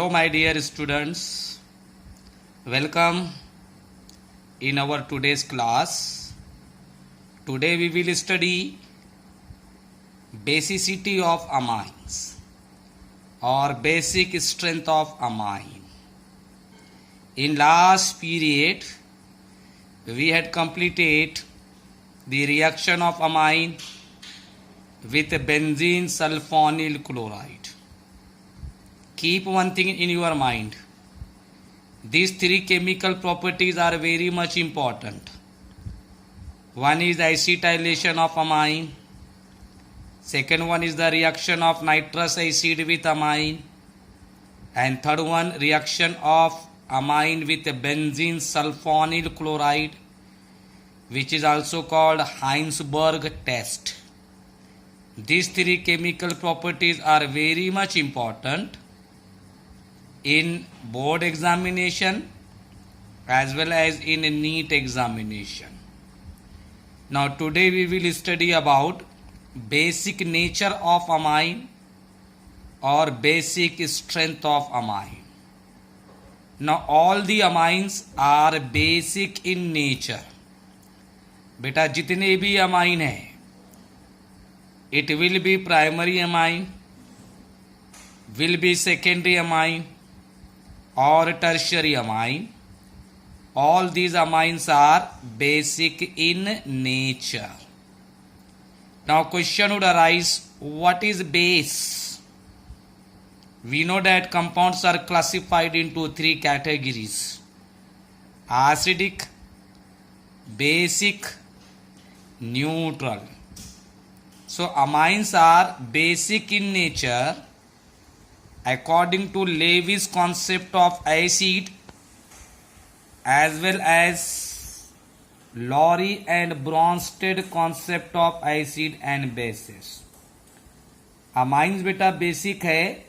Hello, my dear students. Welcome in our today's class. Today we will study basicity of amines or basic strength of amine. In last period, we had completed the reaction of amine with benzene sulfonyl chloride. Keep one thing in your mind. These three chemical properties are very much important. One is acetylation of amine. Second one is the reaction of nitrous acid with amine. And third one, reaction of amine with benzene sulfonyl chloride, which is also called Heinsberg test. These three chemical properties are very much important in board examination as well as in NEET examination. Now today we will study about basic nature of amine or basic strength of amine. Now all the amines are basic in nature. बेटा जितने भी amine है, it will be primary amine, will be secondary amine or tertiary amine. All these amines are basic in nature. Now question would arise, what is base? We know that compounds are classified into three categories: acidic, basic, neutral. So amines are basic in nature according to Levy's concept of acid as well as Lowry and Bronsted concept of acid and bases. Amines beta basic hai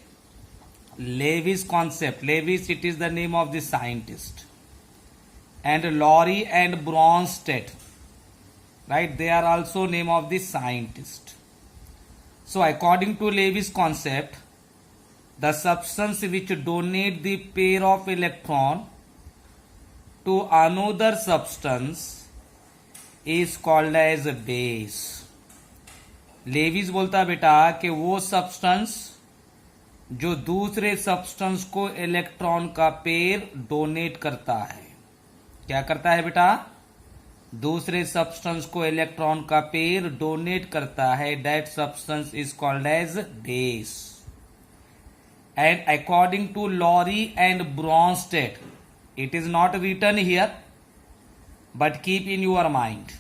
Levy's concept. Levy's, it is the name of the scientist. And Lowry and Bronsted, right, they are also name of the scientist. So according to Levy's concept, the substance which donate the pair of electron to another substance is called as a base. Lewis बोलता बेटा कि वो substance जो दूसरे substance को electron का pair donate करता है, क्या करता है बेटा? दूसरे सब्सटेंस को इलेक्ट्रॉन का पेयर डोनेट करता है, that substance is called as base. And according to Lowry and Bronsted, it is not written here, but keep in your mind.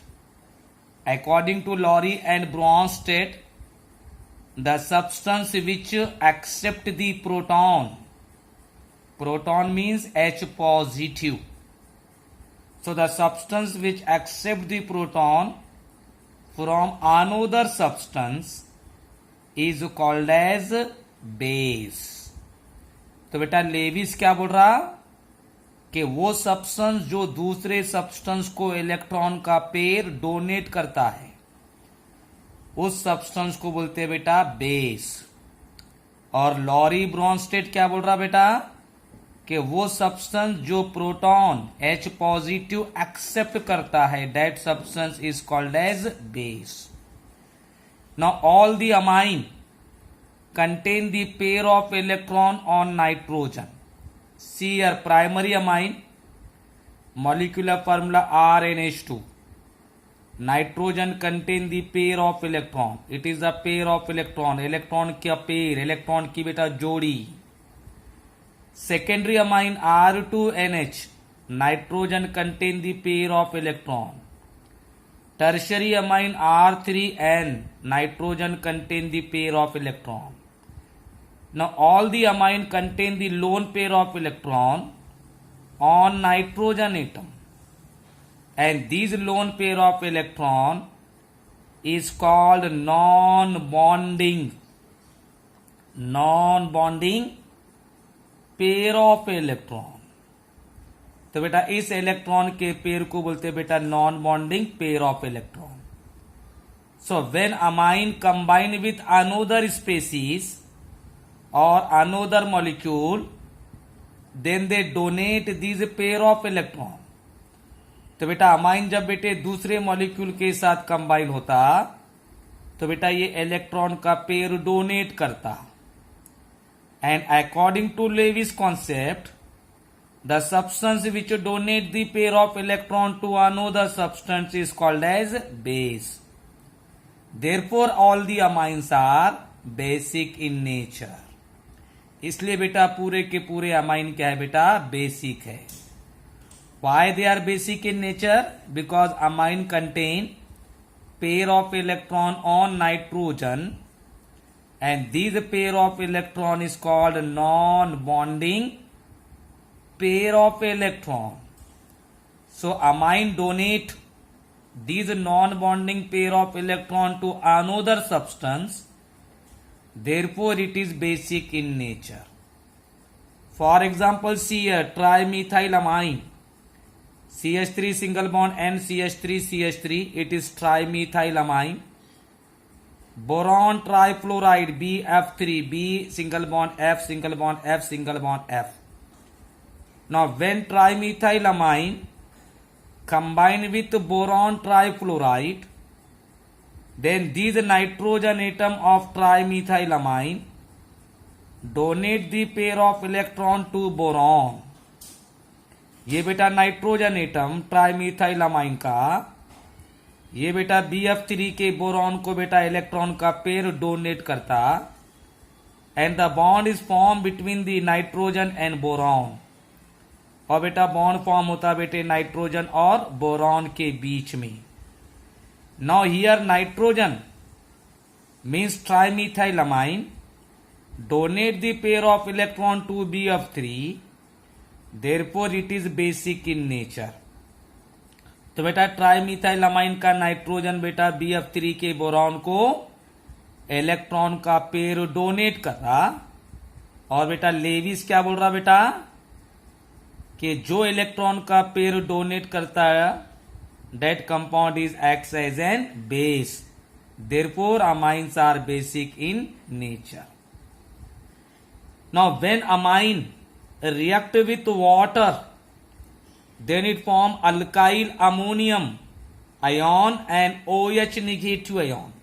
According to Lowry and Bronsted, the substance which accept the proton means H positive. So the substance which accept the proton from another substance is called as base. तो बेटा Levi's क्या बोल रहा कि वो substance जो दूसरे substance को इलेक्ट्रॉन का पेयर डोनेट करता है, उस सब्सटेंस को बोलते हैं बेटा बेस. और लॉरी ब्रॉन्स्टेड क्या बोल रहा बेटा कि वो सब्सटेंस जो प्रोटॉन H पॉजिटिव एक्सेप्ट करता है, that substance is called as base. Now all the amine contain the pair of electron on nitrogen. See here, primary amine, molecular formula RNH2. Nitrogen contain the pair of electron. It is a pair of electron. Electron क्या pair? Electron की बेटा जोड़ी. Secondary amine R2NH. Nitrogen contain the pair of electron. Tertiary amine R3N. Nitrogen contain the pair of electron. Now all the amine contain the lone pair of electron on nitrogen atom, and these lone pair of electron is called non-bonding pair of electron. तो बेटा इस electron के pair को बोलते हैं बेटा non bonding pair of electron. So when amine combine with another species or another molecule, then they donate these pair of electron. तो बेटा अमाइन जब बेटे दूसरे मॉलिक्यूल के साथ कंबाइन होता तो बेटा ये इलेक्ट्रॉन का पेयर डोनेट करता. And according to Lewis concept the substance which donate the pair of electron to another substance is called as base. Therefore all the amines are basic in nature. इसलिए बेटा पूरे के पूरे amine क्या है बेटा? Basic है. Why they are basic in nature? Because amine contain pair of electron on nitrogen, and these pair of electron is called non-bonding pair of electron. So amine donate these non-bonding pair of electron to another substance. Therefore, it is basic in nature. For example, see here trimethylamine. CH3 single bond NCH3 CH3, it is trimethylamine. Boron trifluoride BF3, B single bond F single bond F single bond F. Now when trimethylamine combine with boron trifluoride, then these nitrogen atom of trimethylamine donate the pair of electron to boron. ये बेटा nitrogen atom ट्राइमीथाइलामाइन का ये बेटा BF3 के boron को बेटा electron का pair donate करता. And the bond is form between the nitrogen and boron. और बेटा बॉन्ड फॉर्म होता बेटे नाइट्रोजन और बोरॉन के बीच में. Now here nitrogen means trimethylamine donate the pair of electron to BF3. Therefore, it is basic in nature. तो बेटा ट्राइमीथाइलामाइन का नाइट्रोजन बेटा BF3 के बोरॉन को इलेक्ट्रॉन का पेयर डोनेट कर रहा. और बेटा लेविस क्या बोल रहा बेटा कि जो इलेक्ट्रॉन का पेयर डोनेट करता है that compound is acts as an base. Therefore, amines are basic in nature. Now, when amine react with water, then it form alkyl ammonium ion and OH negative ion.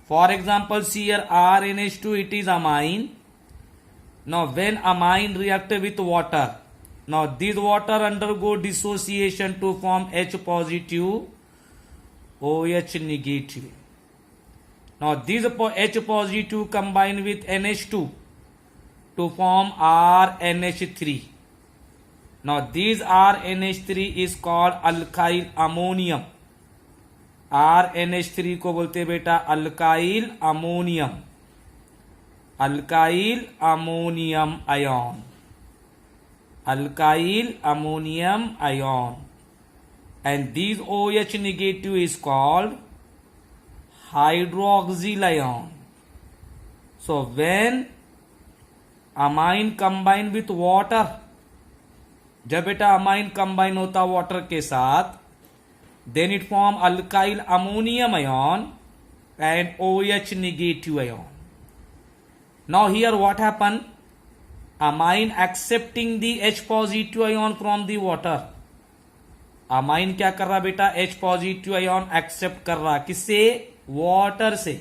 For example, see here RNH2, it is amine. Now when amine react with water, now this water undergo dissociation to form H positive OH negative. Now this H positive combine with NH2 to form RNH3. Now this RNH3 is called alkyl ammonium. RNH3 को बोलते बेटा alkyl ammonium. Alkyl ammonium ion. Alkyl ammonium ion. And this OH negative is called hydroxyl ion. So when amine combine with water, जब बेटा amine combine होता water के साथ, then it form alkyl ammonium ion and OH negative ion. Now here what happen? Amine accepting the H positive ion from the water. Amine क्या कर रहा बेटा? H positive ion accept कर रहा. किससे? वाटर से.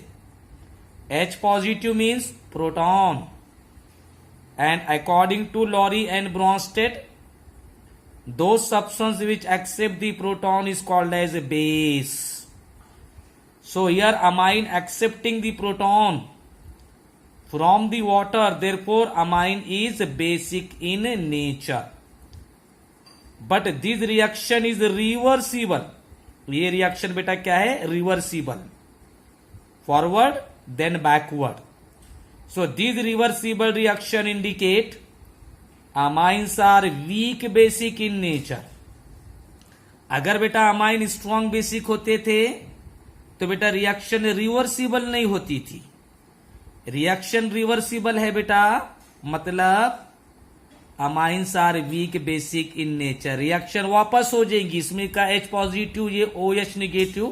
H positive means proton. And according to Lowry and Bronsted, those substances which accept the proton is called as a base. So here amine accepting the proton from the water, therefore amine is basic in nature. But this reaction is reversible. ये reaction बेटा क्या है? Reversible. Forward then backward. So these reversible reaction indicate amines are weak basic in nature. अगर बेटा amine strong basic होते थे तो बेटा रिएक्शन रिवर्सिबल नहीं होती थी. रिएक्शन रिवर्सिबल है बेटा, मतलब amines are weak basic in nature. Reaction वापस हो जाएगी. इसमें का H पॉजिटिव ये OH negative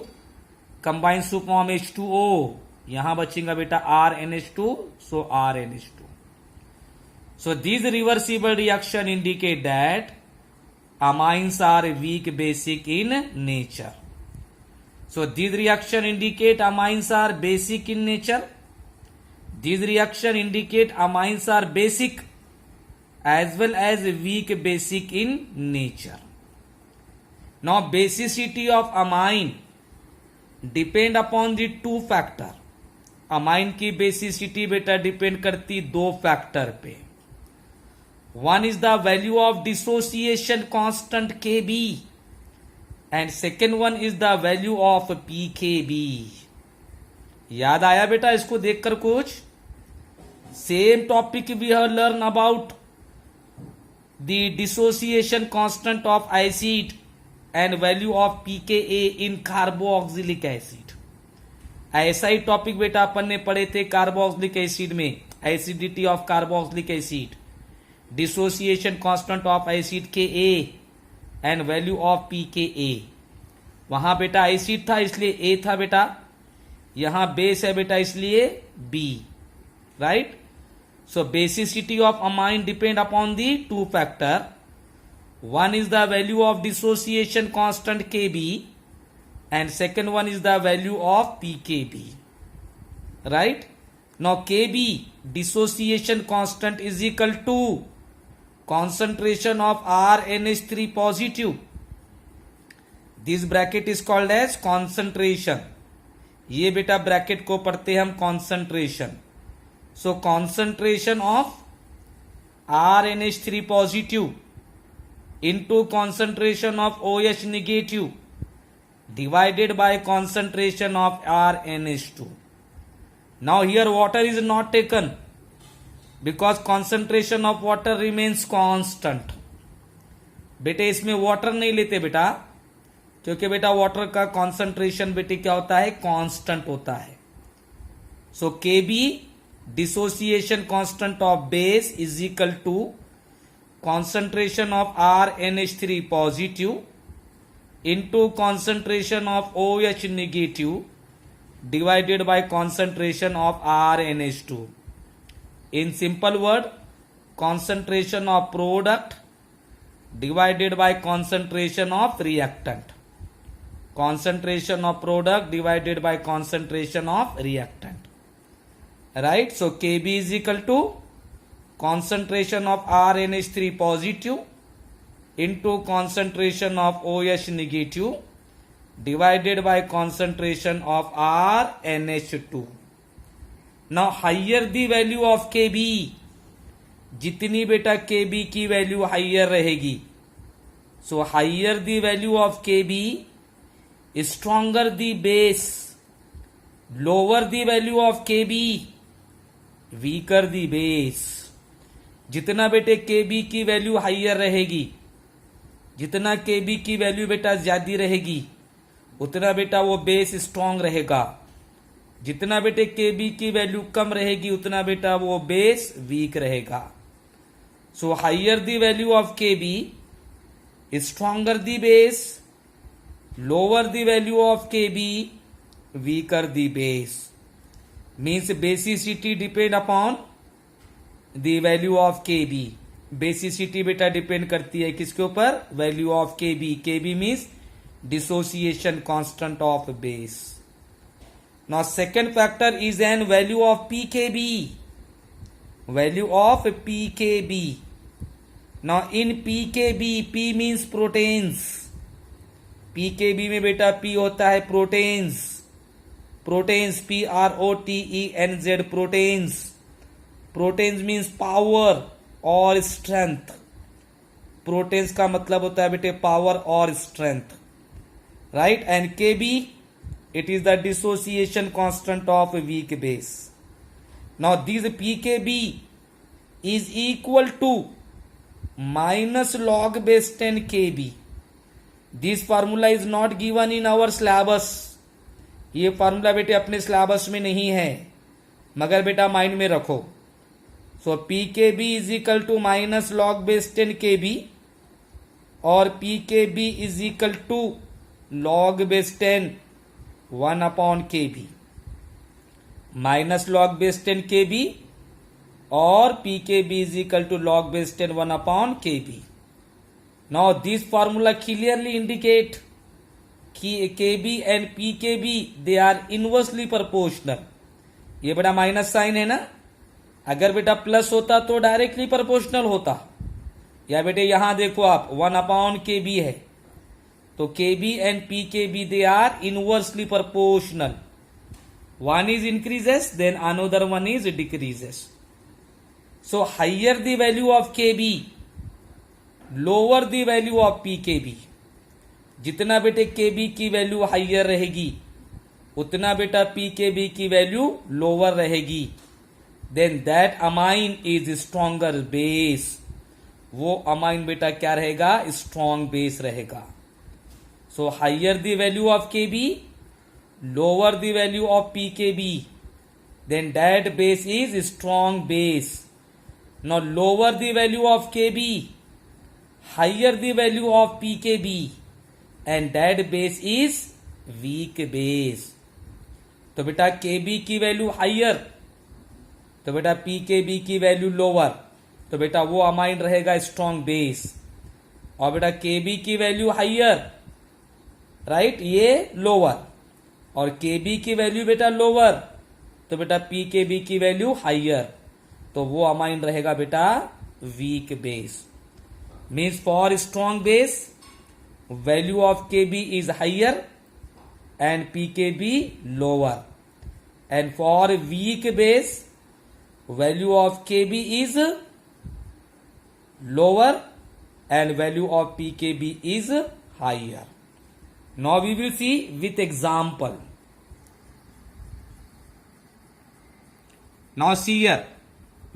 combines to form H2O. यहां बचेगा बेटा RNH2, so RNH2. So these reversible reaction indicate that amines are weak basic in nature. So these reaction indicate amines are basic in nature. These reaction indicate amines are basic as well as weak basic in nature. Now basicity of amine depend upon the two factor. Amine की basicity बेटा depend करती दो factor पे. One is the value of dissociation constant K B and second one is the value of P K B. याद आया बेटा इसको देखकर कुछ? Same topic we have learn about the dissociation constant of acid and value of pKa in carboxylic acid. ऐसा ही topic बेटा अपन ने पढ़े थे कार्बोक्सिलिक एसिड में. Acidity of carboxylic acid, dissociation constant of acid K A and value of P K A. वहां बेटा एसिड था इसलिए ए था बेटा, यहां बेस है बेटा इसलिए B. Right. So basicity of amine depend upon the two factor. One is the value of dissociation constant K B and second one is the value of pKb. Right. Now Kb dissociation constant is equal to concentration of RNH3 positive. This bracket is called as concentration. ये बेटा bracket को पढ़ते हम concentration. So concentration of RNH3 positive into concentration of OH negative divided by concentration of RNH2. Now here water is not taken because concentration of water remains constant. बेटे इसमें water नहीं लेते बेटा, क्योंकि बेटा वाटर का कॉन्सेंट्रेशन बेटे क्या होता है? कांस्टेंट होता है. So Kb dissociation constant of base is equal to concentration of RNH3 positive into concentration of OH negative divided by concentration of RNH2. In simple word, concentration of product divided by concentration of reactant. Concentration of product divided by concentration of reactant. Right. So Kb is equal to concentration of RNH3 positive into concentration of OH negative divided by concentration of RNH2. Now higher the value of Kb, जितनी बेटा Kb की value higher रहेगी, so higher the value of Kb, stronger the base, lower the value of Kb, weaker the base. जितना बेटे Kb की value higher रहेगी, जितना Kb की वैल्यू बेटा ज्यादा रहेगी, उतना बेटा वो बेस स्ट्रांग रहेगा. जितना बेटे Kb की वैल्यू कम रहेगी, उतना बेटा वो बेस वीक रहेगा. So higher the value of Kb, stronger the base, lower the value of Kb, weaker the base. Means basicity depend upon the value of Kb. Basicity बेटा डिपेंड करती है किसके ऊपर? Value of Kb. Kb means dissociation constant of base. Now second factor is an value of pKb. Value of pKb. Now in pKb, P means protons. pKb में बेटा P होता है protons. प्रोटेन्स PROTENZ, प्रोटेन्स. प्रोटेन्स मीन्स पावर और strength. प्रोटेन्स का मतलब होता है बेटे पावर और strength. Right. And Kb, it is the dissociation constant of weak base. Now this pKb is equal to minus log base 10 Kb. This formula is not given in our syllabus. ये formula बेटे अपने syllabus में नहीं है, मगर बेटा mind में रखो. So pKb is equal to minus log base 10 Kb और pKb is equal to log base 10 1 upon Kb. Minus log base 10 Kb or pKb is equal to log base 10 1 upon Kb. Now this formula clearly indicate Kb and pKb they are inversely proportional. ये बेटा minus sign है ना, अगर बेटा plus होता तो directly proportional होता, या बेटे यहां देखो आप 1 अपॉन Kb है, तो Kb and pKb they are inversely proportional. One is increases, then another one is decreases. So higher the value of Kb, lower the value of pKb. जितना बेटे Kb की वैल्यू हाइयर रहेगी उतना बेटा pKb की value lower रहेगी. Then that amine is stronger base. वो amine बेटा क्या रहेगा? स्ट्रॉन्ग बेस रहेगा. So higher the value of Kb, lower the value of pKb, then that base is strong base. Now lower the value of Kb, higher the value of pKb, and that base is weak base. तो बेटा Kb की value higher, तो बेटा pKb की value lower, तो बेटा वो amine रहेगा स्ट्रॉन्ग बेस. और बेटा Kb की वैल्यू हाइयर, राइट, ये लोअर, और Kb की वैल्यू बेटा लोअर, तो बेटा pKb की वैल्यू हाइयर, तो वो अमाइन रहेगा बेटा weak base. Means for strong base value of Kb is higher and pKb lower, and for weak base value of Kb is lower and value of pKb is higher. Now we will see with example. Now see here,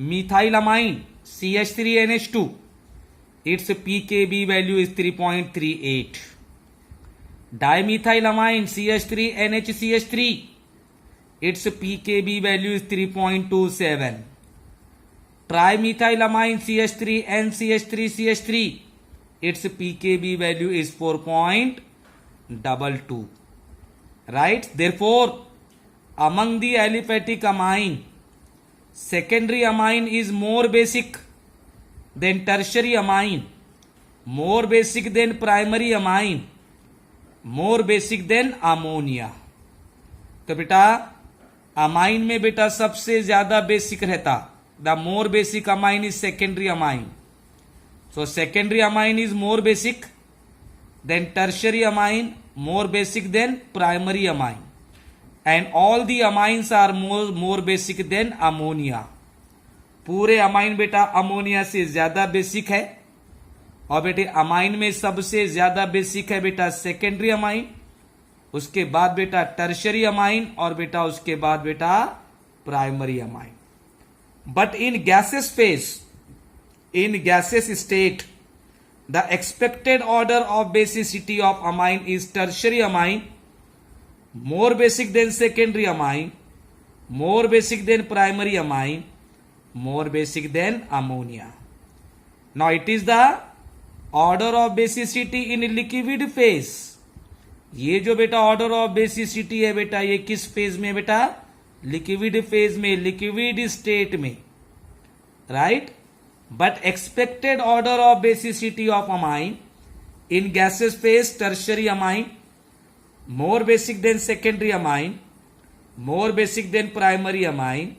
methylamine CH3NH2, its pKb value is 3.38. Dimethylamine CH3NHCH3, its pKb value is 3.27. Trimethylamine CH3NCH3CH3, its pKb value is 4.22. Right? Therefore, among the aliphatic amine, secondary amine is more basic than tertiary amine, more basic than primary amine, more basic than ammonia. तो बेटा अमाइन में बेटा सबसे ज्यादा basic रहता, the more basic amine is secondary amine. So secondary amine is more basic than tertiary amine, more basic than primary amine, and all the amines are more basic than ammonia. पूरे amine बेटा ammonia से ज्यादा basic है, और बेटे amine में सबसे ज्यादा बेसिक है बेटा सेकेंडरी अमाइन, उसके बाद बेटा टर्शरी अमाइन, और बेटा उसके बाद बेटा primary amine. But in gases phase, in gases state, the expected order of basicity of amine is tertiary amine more basic than secondary amine, more basic than primary amine, more basic than ammonia. Now it is the order of basicity in liquid phase. ये जो बेटा order of basicity है बेटा, ये किस phase में बेटा? Liquid phase में, लिक्विड स्टेट में, right. But expected order of basicity of amine in gases phase tertiary amine, more basic than secondary amine, more basic than primary amine,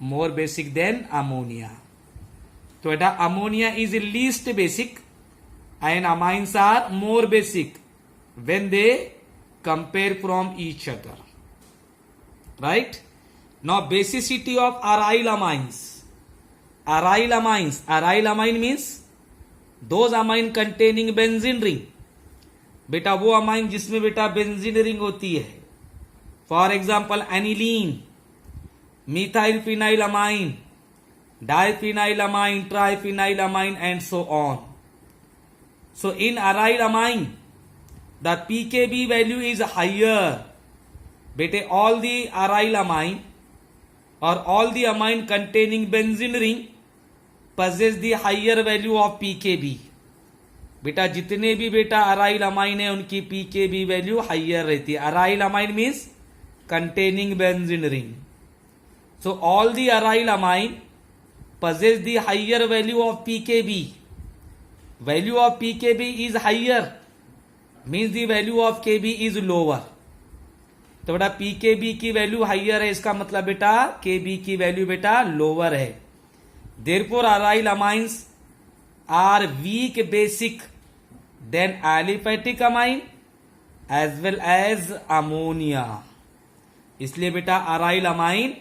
more basic than ammonia. तो बेटा ammonia is least basic and amines are more basic when they compare from each other. Right? Now basicity of aryl amines. Aryl amines. Aryl amine means those amine containing benzene ring. बेटा वो amine जिसमें बेटा benzene ring होती है. For example aniline, methyl phenyl amine, diphenyl amine, triphenyl amine and so on. So in aryl amine, the pKb value is higher. बेटे all the aryl amine or all the amine containing benzene ring possess the higher value of pKb. बेटा जितने भी बेटा aryl amine है उनकी pKb value higher रहती है. Aryl amine means containing benzene ring. So all the aryl amine possess the higher value of pKb. Value of pKb is higher, means the value of Kb is lower. तो बेटा pKb की value higher है, इसका मतलब बेटा Kb की value बेटा lower है. Therefore aryl amines are weak basic than aliphatic amine as well as ammonia. इसलिए बेटा अराइल अमाइन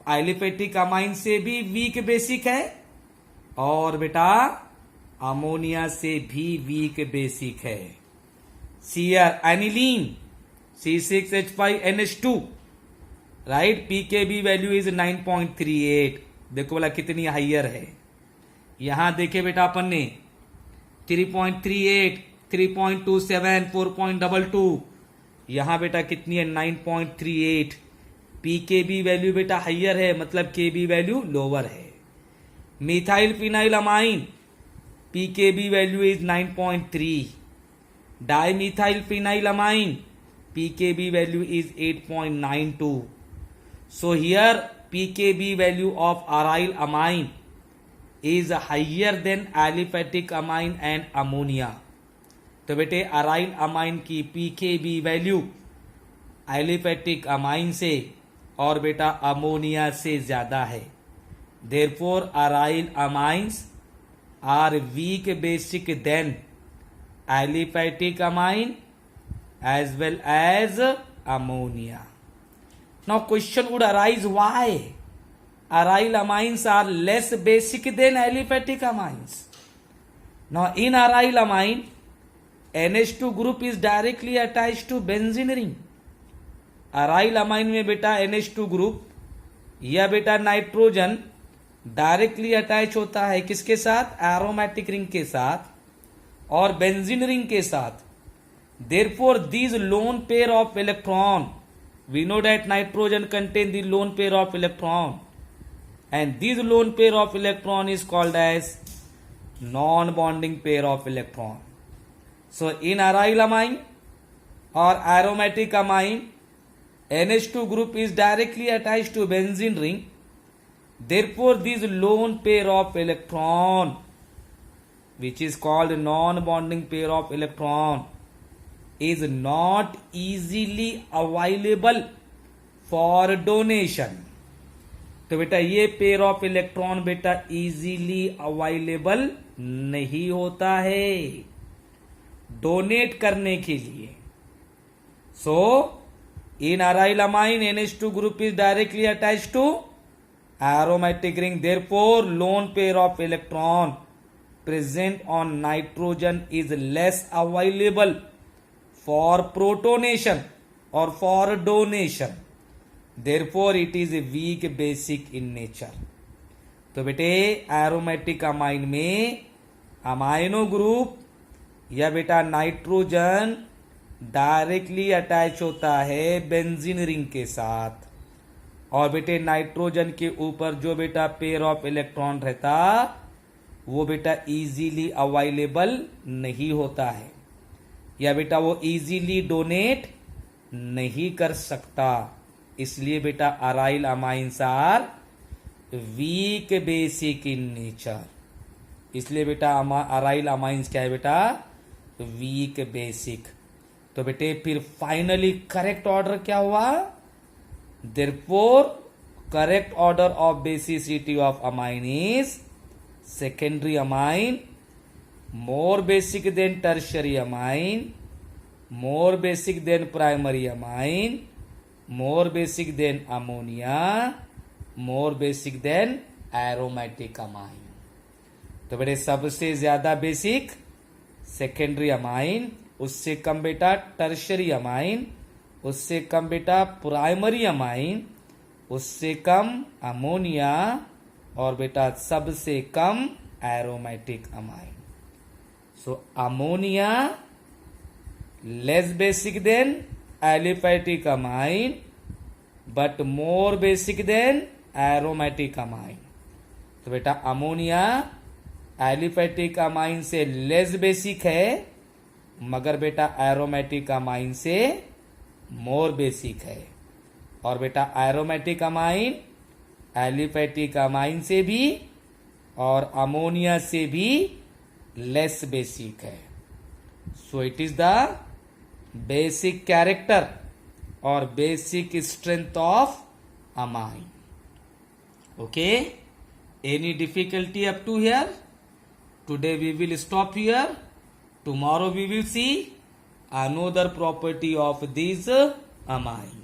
एलिफेटिक अमाइन से भी वीक बेसिक है और बेटा अमोनिया से भी वीक बेसिक है. CR aniline C6H5NH2, right, pKb value is 9.38. देखो बोला कितनी हाइयर है. यहां देखे बेटा अपन ने 3.38, 3.27, 4.22. यहां बेटा कितनी है 9.38. पीकेबी वैल्यू बेटा हाइयर है, मतलब केबी वैल्यू लोअर है. Methyl phenyl amine pKb value is 9.3. Dimethyl phenyl amine pKb value is 8.92. So here pKb value of aryl amine is higher than aliphatic amine and ammonia. तो बेटे aryl amine की pKb value aliphatic amine से और बेटा ammonia से ज्यादा है. Therefore aryl amines are weak basic than aliphatic amine as well as ammonia. Now question would arise, why aryl amines are less basic than aliphatic amines? Now in aryl amine NH2 group is directly attached to benzene ring. Aryl amine में बेटा NH2 group या बेटा nitrogen directly attach होता है किसके साथ? Aromatic ring के साथ और बेंजीन रिंग के साथ. Therefore these lone pair of electron, we know that nitrogen contain the lone pair of electron, and these lone pair of electron is called as non-bonding pair of electron. So in aryl amine or aromatic amine, NH2 group is directly attached to benzene ring. Therefore these lone pair of electron, which is called non-bonding pair of electron, is not easily available for donation. तो बेटा ये pair of electron बेटा easily available नहीं होता है donate करने के लिए. So in aryl amine NH2 group is directly attached to aromatic ring. Therefore lone pair of electron present on nitrogen is less available for protonation or for donation. Therefore it is a weak basic in nature. तो बेटे aromatic amine में amino group या बेटा nitrogen directly attach होता है benzene ring के साथ और बेटे नाइट्रोजन के ऊपर जो बेटा पेयर ऑफ इलेक्ट्रॉन रहता वो बेटा इजीली अवेलेबल नहीं होता है या बेटा वो इजीली डोनेट नहीं कर सकता. इसलिए बेटा aryl amines are weak basic in nature. इसलिए बेटा अराइल अमाइंस क्या है बेटा? Weak basic. तो बेटे फिर फाइनली करेक्ट ऑर्डर क्या हुआ? Therefore correct order of basicity of amine is secondary amine more basic than tertiary amine, more basic than primary amine, more basic than ammonia, more basic than aromatic amine. तो बेटे सबसे ज्यादा basic secondary amine, उससे कम बेटा tertiary amine, उससे कम बेटा primary amine, उससे कम ammonia और बेटा सबसे कम aromatic amine. So ammonia less basic than aliphatic amine but more basic than aromatic amine. तो बेटा अमोनिया एलिफेटिक अमाइन से लेस बेसिक है मगर बेटा एरोमेटिक अमाइन से मोर बेसिक है और बेटा एरोमेटिक अमाइन एलिफेटिक अमाइन से भी और अमोनिया से भी लेस बेसिक है. So it is the basic character or basic strength of amine. Okay, any difficulty up to here? Today we will stop here. Tomorrow we will see another property of these amine.